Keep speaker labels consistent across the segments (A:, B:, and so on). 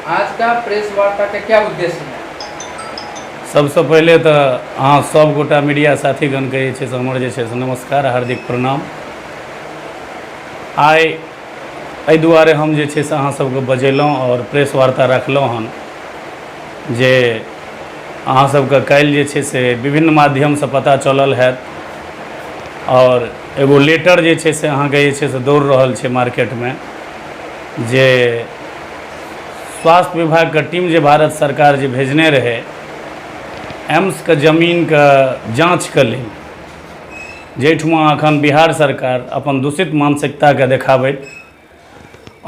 A: आज का प्रेस वार्ता का क्या उद्देश्य है?
B: सबसे पहले तो अहाँ सब गोटा मीडिया साथीगण के जे छै से हमर जे छै से नमस्कार हार्दिक प्रणाम। आइ एहि दुआरे हम जे छै से अहाँ सबके बजेलहुँ और प्रेस वार्ता रखलहुँ हन जे अहाँ सबके काल्हि जे छै से विभिन्न माध्यम से पता चलल हैत और एगो लेटर जे छै से अहाँके जे छै से दौड़ रहल छै मार्केट में जे स्वास्थ्य विभाग के टीम जे भारत सरकार जे भेजने रहे एम्स के जमीन के जाँच के लेल, जाहिठमा अखन बिहार सरकार अपन दूषित मानसिकता के देखाबैत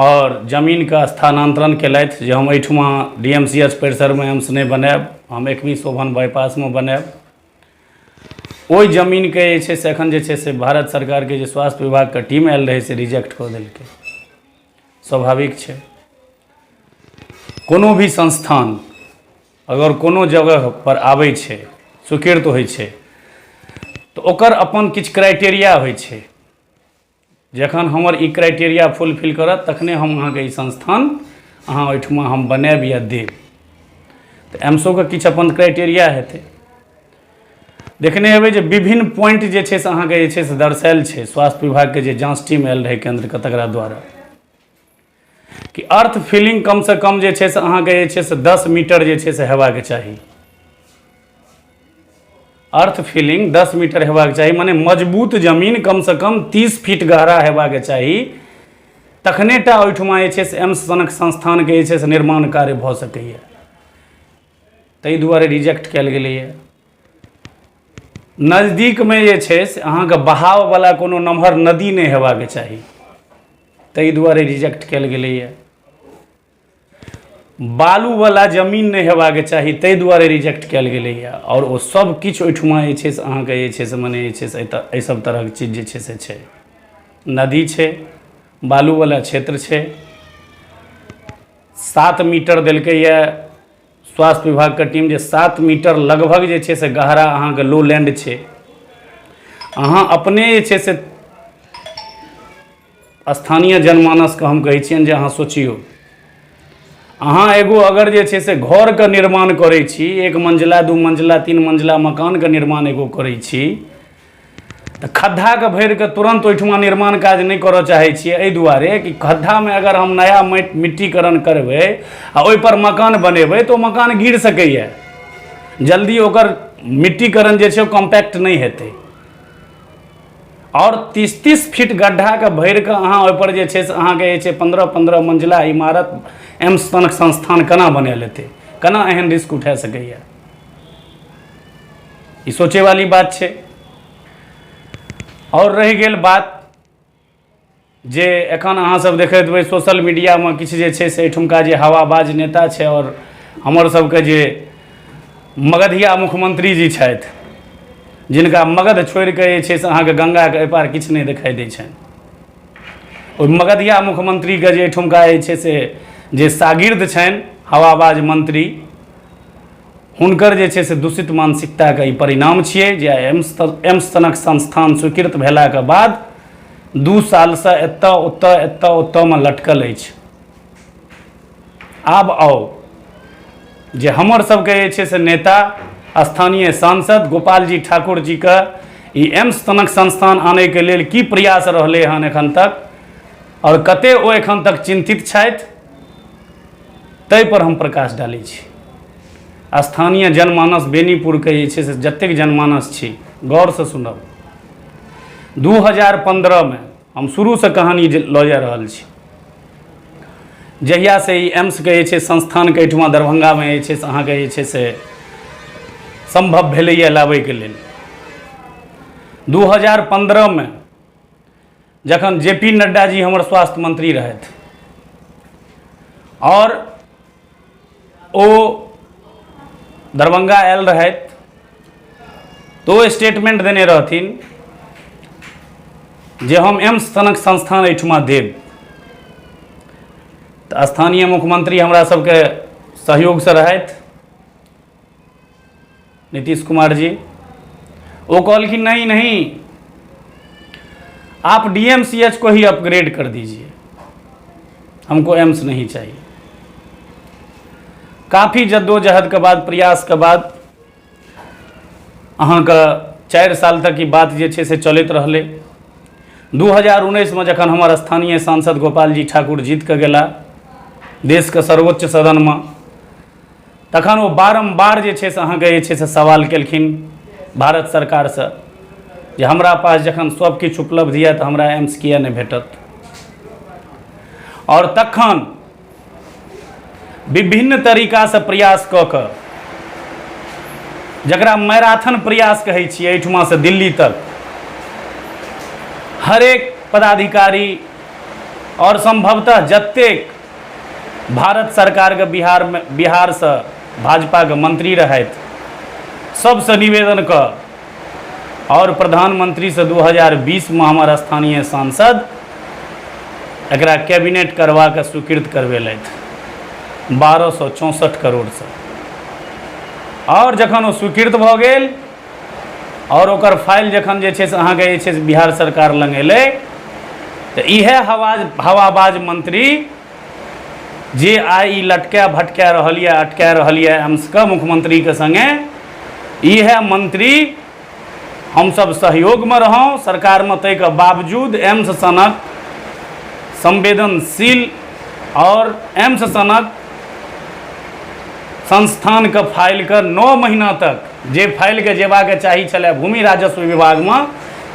B: और जमीन का स्थानांतरण केलथि जे हम एहिठमा DMCH परिसर में एम्स नहीं बनायब, हम 21 शोभन बाईपास में बनायब। ओहि जमीन के जे छै से एखन जे छै से भारत सरकार के जे स्वास्थ्य विभाग के टीम आयल रहे से रिजेक्ट कऽ देलकै। स्वाभाविक छै, कोनो भी संस्थान अगर कोनो जगह पर आबै छै, स्वीकृत होइ छै तो ओकर अपन किछु क्राइटेरिया होइ छै। जखन हमर ई क्राइटेरिया फुलफिल करत तखने हम अहाँके ई संस्थान अहाँ ओहिठमा हम बनायब या देब। तो एम्सो के किछु अपन क्राइटेरिया हेतै। देखने हेबै जे विभिन्न पॉइंट जे छै से अहाँके जे छै से दर्शायल छै स्वास्थ्य विभाग के जे जांच टीम आयल रहै केंद्र के तकरा द्वारा कि अर्थ फिलिंग कम से कम जे छै से अहाँके जे छै से 10 मीटर जे छै से हेबाक चाही। अर्थ फिलिंग 10 मीटर हेबाक चाही, माने मजबूत जमीन कम से कम 30 फीट गहरा हेबाक चाही, तखने टा ओहिठमा जे छै से एम्स सनक संस्थान के जे छै से निर्माण कार्य भऽ सकैए। ताहि दुआरे रिजेक्ट कयल गेलैए। नजदीक में जे छै से अहाँके बहाव वाला कोनो नमहर नदी नहीं हेबाक चाही, ताहि दुआरे रिजेक्ट कयल गेलैए। बालू वाला जमीन नहीं हेबाक चाही, ताहि दुआरे रिजेक्ट कयल गेलैए। और वो सब किछु ओहिठमा जे छै से अहाँके जे छै से मने जे छै से एहि सब तरहक चीज जे छै से छै। नदी छै, बालू वाला क्षेत्र छै, 7 मीटर देलकैए स्वास्थ्य विभाग के टीम, जे 7 मीटर लगभग जे छै से गहरा अहाँके लो लैंड छै। अहाँ अपने जे छै से स्थानीय जनमानस के हम कहै छियनि जे अहाँ सोचियो, अहाँ एगो अगर जे छै से घर के निर्माण करै छी, 1 मंजिला 2 मंजिला 3 मंजिला मकान के निर्माण एगो करै छी, तो खद्धा के भरि के तुरंत ओहिठमा निर्माण काज नहीं करऽ चाहै छियै, एहि दुआरे कि खद्धा में अगर हम नया मिट्टीकरण करबै आ ओहि पर मकान बनेबै तो मकान गिर सकैए, जल्दी ओकर मिट्टीकरण जे छै कॉम्पैक्ट नहीं हेतै। और 30-30 फीट गड्ढा के भरि के अहाँ ओहि पर जे छै से अहाँके जे छै 15-15 मंजिला इमारत एम्स सनक संस्थान केना बना लेतै, केना एहन रिस्क उठा सकैए? ई सोचे वाली बात छै। और रहि गेल बात जे एखन अहाँ सब देखैत हेबै सोशल मीडिया में किछु जे छै से एहिठुमका जे हवाबाज नेता छै और हमर सबके जे मगधिया मुख्यमंत्री जी छथि, जिनका मगध छोड़ के जे छै से अहाँके गंगा के एहि पार किछु नहीं दिखाई दै छनि, ओहि मगधिया मुख्यमंत्री के जे एहिठुमका जे छै से जे शागिर्द छनि हवाबाज मंत्री, हुनकर जे छै से दूषित मानसिकता के ई परिणाम छियै जे एम्स सनक संस्थान स्वीकृत भेला के बाद 2 साल से एतऽ में लटकल अछि। आब आओ जे हमर सबके जे छै से नेता स्थानीय सांसद गोपाल जी ठाकुर जी के ई एम्स सनक संस्थान आने के लेल की प्रयास रहलै हन एखन तक, और कते ओ एखन तक चिंतित छथि, ताहि पर हम प्रकाश डालै छी। स्थानीय जनमानस बेनीपुर के जे छै से जतेक जनमानस छी गौर से सुनब। 2015 में हम शुरू से कहानी लऽ जा रहल छी, जहिया से ई एम्स के जे छै संस्थान के एहिठमा दरभंगा में जे छै से अहाँके जे छै से संभव भेलैए लाबैके लेल। 2015 में जखन JP नड्डा जी हमर स्वास्थ्य मंत्री रहथि और ओ दरभंगा आयल रहथि तो स्टेटमेंट देने रहथिन जे हम एम्स सनक संस्थान एहिठमा देब। तो स्थानीय मुख्यमंत्री हमरा सबके सहयोग से रहथि नीतीश कुमार जी, वो कहलखिन नहीं नहीं आप DMCH को ही अपग्रेड कर दीजिए, हमको एम्स नहीं चाहिए। काफ़ी जद्दोजहद के बाद, प्रयास के बाद अहाँके 4 साल तक ई बात जे छै से चलैत रहलै। 2019 में जखन हमर स्थानीय सांसद गोपाल जी ठाकुर जीत के गेला देश के सर्वोच्च सदन में, तखन वो बारम्बार जे छै से अहाँके जे छै से सवाल केलखिन भारत सरकार से जे हमरा पास जखन सब किछु उपलब्ध यऽ तऽ हमरा एम्स किया नहि भेटत। और तखन विभिन्न तरीका से प्रयास कऽ कऽ, जकरा मैराथन प्रयास कहै छियै, एहिठुमा से दिल्ली तक हरेक पदाधिकारी और संभवतः जतेक भारत सरकार के बिहार से भाजपा के मंत्री रहथि, सबसे निवेदन कऽ और प्रधानमंत्री से 2020 में हमार स्थानीय सांसद एकरा कैबिनेट करवा के स्वीकृत करवेलथि 1264 करोड़ से। और जखन वो स्वीकृत भऽ गेल और ओकर फाइल जखन जे छै से अहाँके जे छै से बिहार सरकार लग एलै, तऽ इहे हवाबाज मंत्री जे आई लटका भटका रहल यऽ, अटका रहल यऽ एम्स के मुख्यमंत्री के संगे, इहे मंत्री हमसब सहयोग में रहौं सरकार में, तै के बावजूद एम्स सनक संवेदनशील और एम्स सनक संस्थान के फाइल के 9 महीना तक जे फाइल के जेबाक चाही छलै भूमि राजस्व विभाग में,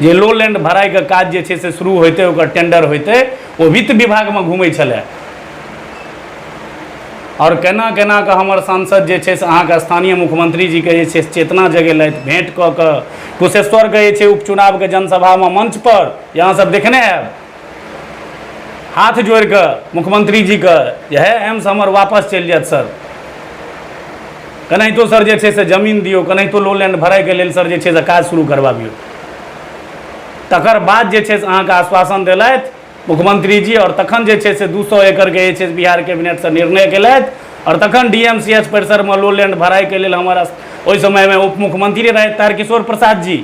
B: जे लो लैंड भराई के काज जे छै से शुरू होइते, ओकर टेंडर होइते, वो वित्त विभाग में घूमै छलै। और केना केना के हमर सांसद जे छै से अहाँके स्थानीय मुख्यमंत्री जी के जे छै से चेतना जगेलथि, भेंट कऽ कऽ कुशेश्वर के जे छै उपचुनाव के जनसभा में मंच पर यहाँ सब देखने हैब, हाथ जोड़ के मुख्यमंत्री जी के जे है एम्स हमर वापस चलि जायत सर, केनाहितो सर जे छै से जमीन दियौ, केनाहितो लो लैंड भराई के लेल सर जे छै से काज शुरू करबाबियौ। तकर बाद जे छै से अहाँके आश्वासन देलथि मुख्यमंत्री जी, और तखन जे छै से 200 एकड़ के जे छै से बिहार कैबिनेट से निर्णय केलथि, और तखन डीएमसीएच परिसर में लो लैंड भराई के लेल हमारा ओहि समय में उप मुख्यमंत्री रहथि तारकिशोर प्रसाद जी,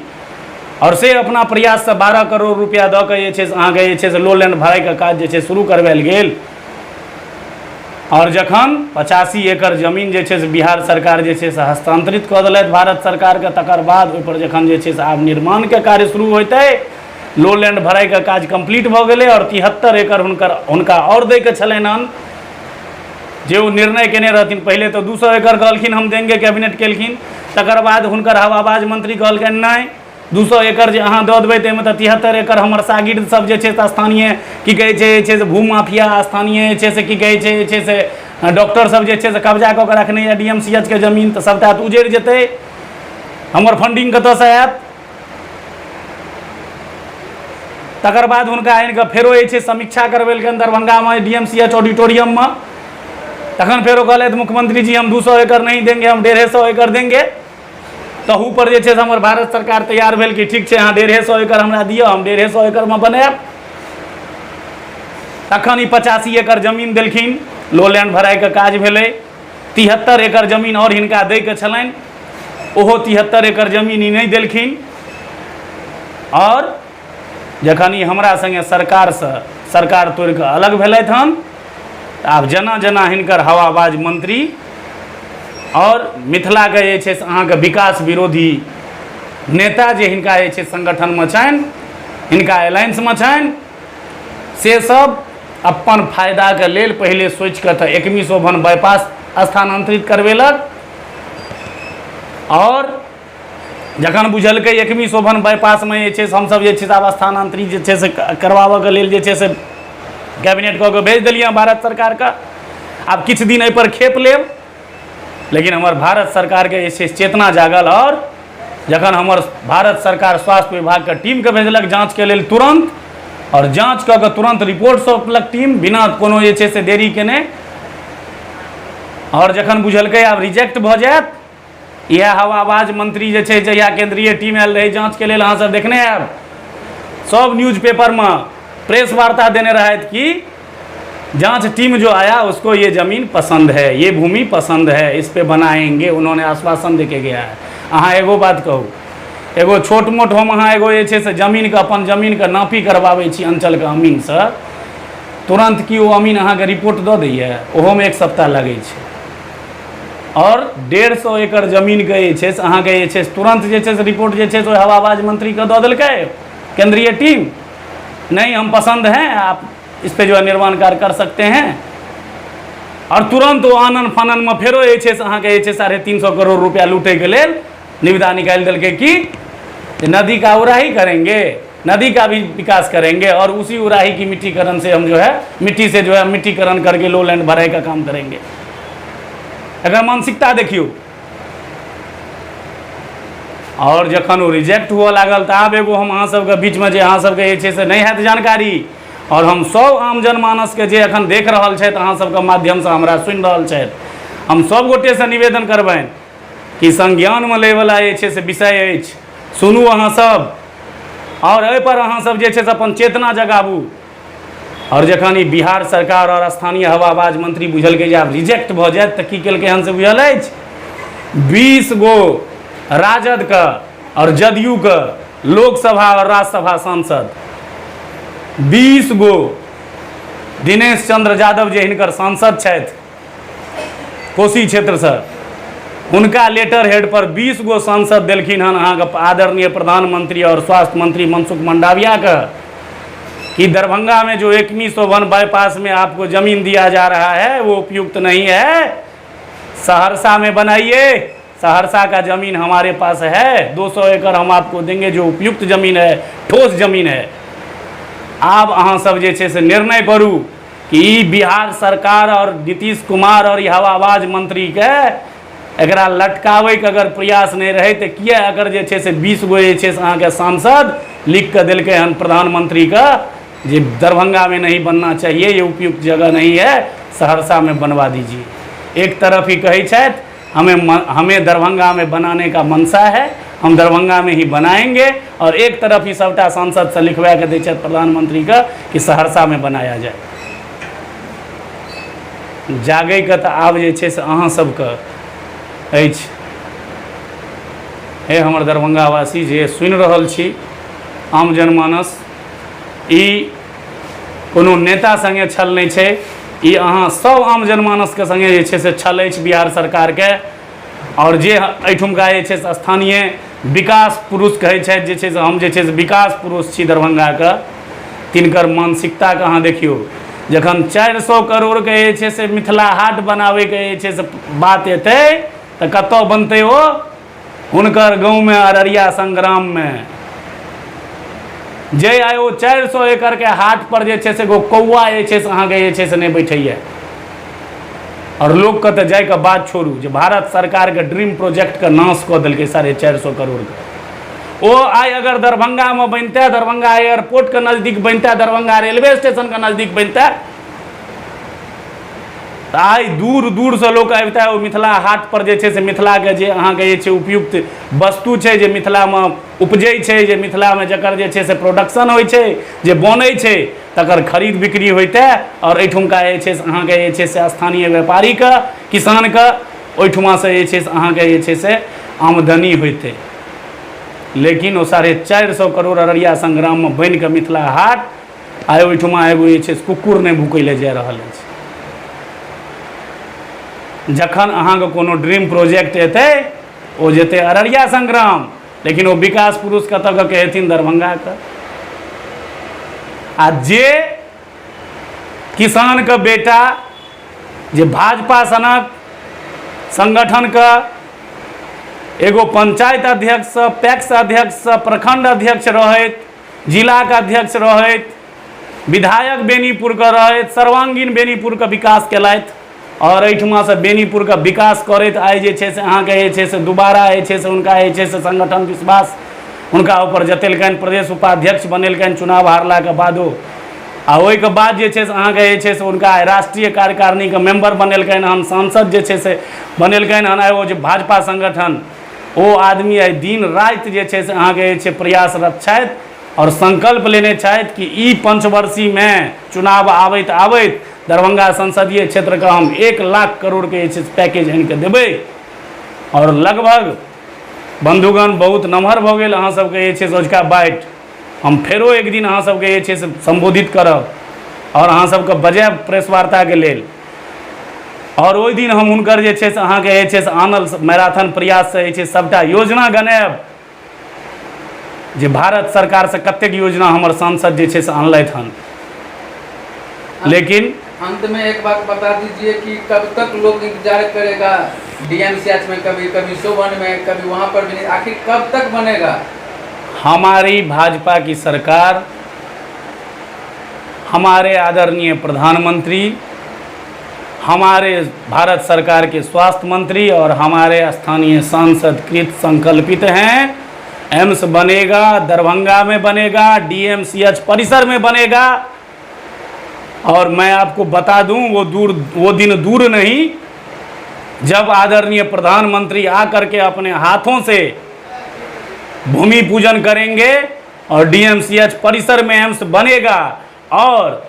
B: और से अपना प्रयास से 12 करोड़ रुपया दऽ के जे छै से अहाँके जे छै से लो लैंड भराई के काज जे छै शुरू करवायल गेल। और जखन 85 एकड़ जमीन जे छै से बिहार सरकार जे छै से हस्तांतरित कऽ देलथि भारत सरकार के, तकर बाद ओहिपर जखन जे छै से आब निर्माण के कार्य शुरू होइतै, लो लैंड भराई का काज कंप्लीट भऽ गेलै, और 73 एकड़ हुनका और दै के छलनि हन, जे वो निर्णय केने रहथिन। पहले तो 200 एकड़ कहलखिन हम देंगे, कैबिनेट केलखिन, तकर बाद हुनकर हवाबाज मंत्री कहलखिन नहीं 200 एकड़ जे अहाँ दऽ देबै ताहिमे तऽ 73 एकड़ हमर शागिर्द सब जे छै से स्थानीय की कहै छै से भूमाफिया, स्थानीय जे छै से की कहै छै से डॉक्टर सब जे छै से कब्जा कऽ के रखने यऽ डीएमसीएच के जमीन, तऽ सबटा तऽ उजड़ि जेतै, हमर फंडिंग कतऽसँ आयत। तकर बाद हुनका आनि कऽ फेरो जे छै समीक्षा करवेलखिन दरभंगा में डीएमसीएच ऑडिटोरियम में, तखन फेरो कहलथि मुख्यमंत्री जी हम 200 एकड़ नहीं देंगे, हम 150 एकड़ देंगे। तहू पर जे छै से हमर भारत सरकार तैयार भेल कि ठीक छै अहाँ 150 एकड़ हमरा दिअ, हम 150 एकड़ में बनायब। तखन ई 85 एकड़ जमीन देलखिन, लो लैंड भराई के काज भेलै। 73 एकड़ जमीन और हिनका दै के छलनि, ओहो 73 एकड़ जमीन ई नहीं देलखिन। और जखन ई हमरा संगे सरकार तोड़ के अलग भेलथि हन, तऽ आब जेना जेना हिनकर हवाबाज मंत्री और मिथिला के जे छै से अहाँके विकास विरोधी नेता जे हिनका जे छै संगठन में छनि, हिनका अलायंस में छनि, से सब अपन फायदा के लेल पहले सोचि कऽ तऽ 1वीं शोभन बाईपास स्थानांतरित करवेलक, और जखन बुझलकै 1वीं शोभन बाईपास में जे छै से हमसब जे छै से आब स्थानांतरित जे छै से करवाबऽ के लेल जे छै से कैबिनेट कऽ के भेज देलियै भारत सरकार का। आब किछु दिन एहि पर खेप लेब, लेकिन हमर भारत सरकार के जे छै चेतना जागल, और जखन हमर भारत सरकार स्वास्थ्य विभाग के टीम के भेजलक जांच के लेल तुरंत, और जांच कऽ के तुरंत रिपोर्ट सौंपलक टीम बिना कोनो जे छै से देरी केने, और जखन बुझलकै आब रिजेक्ट भऽ जायत, इएह हवाबाज मंत्री जे छै जहिया केंद्रीय टीम आयल रहै जांच के लेल, अहाँ सब देखने हैब सब न्यूज पेपर में प्रेस वार्ता देने रहथि कि जांच टीम जो आया उसको ये ज़मीन पसंद है, ये भूमि पसंद है, इस पे बनाएंगे, उन्होंने आश्वासन देके गया है। अहाँ एगो बात कहू, एगो छोट मोट हम अहाँ एगो जे छै से जमीन के अपन जमीन के नापी करवाबै छी अंचल के अमीन से, तुरंत की वो अमीन अहाँ के रिपोर्ट दऽ दैए, ओहो में 1 सप्ताह लगै छै। और 150 एकड़ जमीन के जे छै से अहाँके जे छै से तुरंत जे छै से रिपोर्ट जे छै से हवाबाज मंत्री के दऽ देलकै केंद्रीय टीम, नहीं हम पसंद हैं, आप इस पे जो है निर्माण कार्य कर सकते हैं। और तुरंत वो आनन फानन में फेरो जे छै से अहाँके जे छै 350 करोड़ रुपया लूटे के लेल निविदा निकाल देलकै कि नदी का उराही करेंगे, नदी का भी विकास करेंगे और उसी उराही की मिट्टीकरण से हम जो है मिट्टी से जो है मिट्टीकरण करके लो लैंड भराई का काम करेंगे। अगर मानसिकता देखियो। और जखन वो रिजेक्ट हुआ लागल तो आब एगो हम अहाँ सबके बीच में जे अहाँ सबके जे छै से नहीं हैत जानकारी, और हम सब आम जनमानस के जे अखन देख रहल छथि अहाँ सबके माध्यम से हमरा सुनि रहल छथि, हम सब गोटे से निवेदन करबनि कि संज्ञान में लै वाला जे छै से विषय अछि, सुनू अहाँ सब और एहि पर अहाँ सब जे छै से अपन चेतना जगाबू। और जखन ई बिहार सरकार और स्थानीय हवाबाज मंत्री बुझलकै जे आब रिजेक्ट भऽ जायत तऽ की केलकै हन से बुझल अछि, 20 गो राजद का और जदयू का लोकसभा और राज्यसभा सांसद, 20 गो दिनेश चंद्र यादव जे हिनकर सांसद छथि कोसी क्षेत्र से, उनका लेटर हेड पर 20 गो सांसद देलखिन हन अहाँके आदरणीय प्रधानमंत्री और स्वास्थ्य मंत्री मनसुख मंडाविया का कि दरभंगा में जो 2101 बाईपास में आपको जमीन दिया जा रहा है वो उपयुक्त नहीं है, सहरसा में बनाइए, सहरसा का जमीन हमारे पास है, 200 एकड़ हम आपको देंगे जो उपयुक्त जमीन है, ठोस जमीन है। आब अहाँ सब जे छै से निर्णय करू कि ई बिहार सरकार और नीतीश कुमार और हवाबाज मंत्री के एकरा लटकावे के अगर प्रयास नहीं रहे तो किया अगर जे छै से 20 गो जे छै से अहाँके सांसद लिख के दिलकै हन प्रधानमंत्री का जे दरभंगा में नहीं बनना चाहिए, ये उपयुक्त जगह नहीं है, सहरसा में बनवा दीजिए। एक तरफ ही कही छथि हमें दरभंगा में बनाने का मनसा है, हम दरभंगा में ही बनाएंगे, और एक तरफ ही सबटा सांसद से लिखवा के दै छथि प्रधानमंत्री का कि सहरसा में बनाया जाए। जागै के तऽ आब जे छै से अहाँ सबके अछि। हे हमर दरभंगावासी जे सुनि रहल छी, आम जनमानस, ई कोनो नेता संगे छल नहीं छै, ई अहाँ सब आम जनमानस के संगे जे छै से छल अछि बिहार सरकार के। और जे एहिठुमका जे छै से स्थानीय विकास पुरुष कहै छथि जे छै से हम जे छै से विकास पुरुष छी दरभंगा के, तिनकर मानसिकता के अहाँ देखियौ। जखन 400 करोड़ के जे छै से मिथिला हाट बनावे के जे छै से बात एतै तऽ कतऽ बनतै ओ, हुनकर गाँव में अररिया संग्राम में। जे आयो 400 एकड़ के हाट पर जे छै से एगो कौआ जे छै से अहाँके जे छै से नहीं बैठैया। और लोग के तऽ जाय के बात छोड़ू जे भारत सरकार के ड्रीम प्रोजेक्ट के नाश कऽ देलकै 450 करोड़ के। ओ आइ अगर दरभंगा में बनता, दरभंगा एयरपोर्ट के नजदीक बनता, दरभंगा रेलवे स्टेशन के नजदीक बनता, तो आई दूर दूर से लोग आबता ओ मिथिला हाट पर जे छै से मिथिला के जे अहाँके जे छै उपयुक्त वस्तु छै जे मिथिला में उपजै छै, जे मिथिला में जकर जे छै से प्रोडक्शन होइ छै, जे बनै छै, तकर खरीद बिक्री होइते, और एहिठुमका जे छै से अहाँके जे छै से स्थानीय व्यापारी के, किसान के ओहिठुमा से जे छै से अहाँके जे छै से आमदनी होइते। लेकिन वो 450 करोड़ अररिया संग्राम में बन के मिथिला हाट आइ ओहिठुमा एगो जे छै से कुकुर नहीं भूकै जा रहल अछि। जखन अहाँके कोनो ड्रीम प्रोजेक्ट एतै ओ जेतै अररिया संग्राम, लेकिन वो विकास पुरुष कतऽ के कहेथिन दरभंगा के। आ जे किसान के बेटा जे भाजपा सनक संगठन का एगो पंचायत अध्यक्ष से, पैक्स अध्यक्ष से, प्रखंड अध्यक्ष रहैत, जिला के अध्यक्ष रहैत, विधायक बेनीपुर के रहैत, सर्वांगीण बेनीपुर के विकास केलथि, और एहिठुमा से बेनीपुर का विकास करैत आइ जे छै से अहाँके जे छै से दोबारा जे छै से हुनका जे छै से संगठन विश्वास हुनका ऊपर जतेलकनि, प्रदेश उपाध्यक्ष बनेलकनि चुनाव हारला के बादो। आ ओहि के बाद जे छै से अहाँके जे छै से हुनका राष्ट्रीय कार्यकारिणी के मेंबर बनेलकनि हन, सांसद जे छै से बनेलकनि हन। ओ जे भाजपा संगठन ओ आदमी आइ दिन राति जे छै से अहाँके जे छै प्रयासरत छथि और संकल्प लेने छथि कि ई पंचवर्षीय में चुनाव आबैत आबैत दरभंगा संसदीय क्षेत्र का हम 1 लाख करोड़ के पैकेज आनि के देबै। और लगभग बंधुगण बहुत नमहर भऽ गेल अहाँ सबके जे छै से ओजका बाइट, हम फेरो एक दिन अहाँ सबके जे छै से संबोधित करब और अहाँ सबके बजायब प्रेस वार्ता के लेल। और ओहि दिन हम हुनकर जे छै से अहाँके जे छै से आनल मैराथन प्रयास से जे छै सबटा योजना गनायब जे भारत सरकार से कतेक योजना हमर सांसद जे छै से आनलथि हन। लेकिन
A: अंत में एक बात बता दीजिए कि कब तक लोग इंतजार करेगा डीएमसीएच में, कभी कभी सोबन में, कभी वहां पर भी, आखिर कब तक बनेगा?
B: हमारी भाजपा की सरकार, हमारे आदरणीय प्रधानमंत्री, हमारे भारत सरकार के स्वास्थ्य मंत्री और हमारे स्थानीय सांसद कृत संकल्पित हैं। एम्स बनेगा, दरभंगा में बनेगा, डीएमसीएच परिसर में बनेगा। और मैं आपको बता दूं वो दिन दूर नहीं जब आदरणीय प्रधानमंत्री आकर के अपने हाथों से भूमि पूजन करेंगे और डीएमसीएच परिसर में एम्स बनेगा। और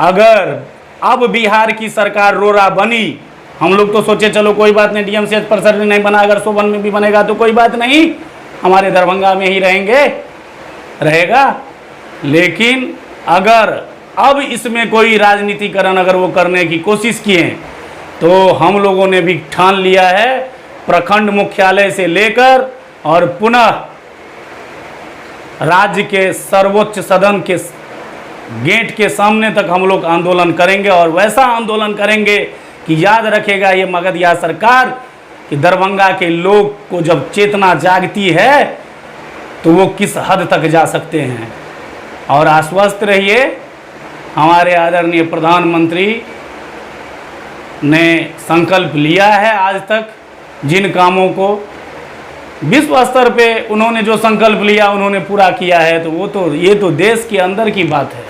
B: अगर अब बिहार की सरकार रोरा बनी, हम लोग तो सोचे चलो कोई बात नहीं, डीएमसीएच परिसर में नहीं बना, अगर सोबन में भी बनेगा तो कोई बात नहीं, हमारे दरभंगा में ही रहेगा। लेकिन अगर अब इसमें कोई राजनीतिकरण अगर वो करने की कोशिश किए तो हम लोगों ने भी ठान लिया है, प्रखंड मुख्यालय से लेकर और पुनः राज्य के सर्वोच्च सदन के गेट के सामने तक हम लोग आंदोलन करेंगे। और वैसा आंदोलन करेंगे कि याद रखेगा ये मगधिया सरकार कि दरभंगा के लोग को जब चेतना जागती है तो वो किस हद तक जा सकते हैं। और आश्वस्त रहिए, हमारे आदरणीय प्रधानमंत्री ने संकल्प लिया है, आज तक जिन कामों को विश्व स्तर पे उन्होंने जो संकल्प लिया उन्होंने पूरा किया है। तो ये तो देश के अंदर की बात है।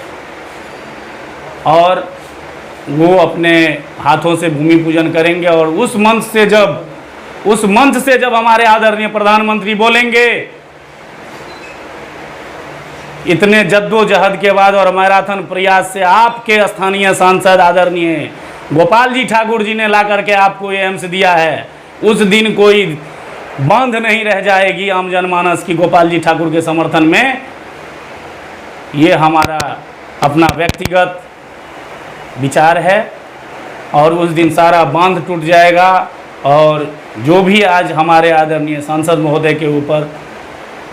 B: और वो अपने हाथों से भूमि पूजन करेंगे और उस मंच से जब हमारे आदरणीय प्रधानमंत्री बोलेंगे, इतने जद्दोजहद के बाद और मैराथन प्रयास से आपके स्थानीय सांसद आदरणीय गोपाल जी ठाकुर जी ने ला करके आपको ये एम्स दिया है, उस दिन कोई बंद नहीं रह जाएगी आम जनमानस की गोपाल जी ठाकुर के समर्थन में। ये हमारा अपना व्यक्तिगत विचार है। और उस दिन सारा बांध टूट जाएगा और जो भी आज हमारे आदरणीय सांसद महोदय के ऊपर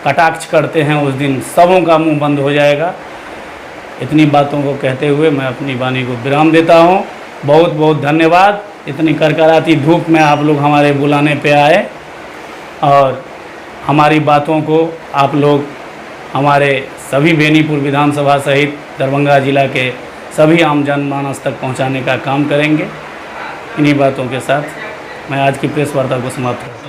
B: कटाक्ष करते हैं उस दिन सबों का मुंह बंद हो जाएगा। इतनी बातों को कहते हुए मैं अपनी वाणी को विराम देता हूँ। बहुत बहुत धन्यवाद। इतनी करकराती धूप में आप लोग हमारे बुलाने पे आए और हमारी बातों को आप लोग हमारे सभी बेनीपुर विधानसभा सहित दरभंगा जिला के सभी आम जनमानस तक पहुंचाने का काम करेंगे। इन्हीं बातों के साथ मैं आज की प्रेस वार्ता को समाप्त करता हूँ।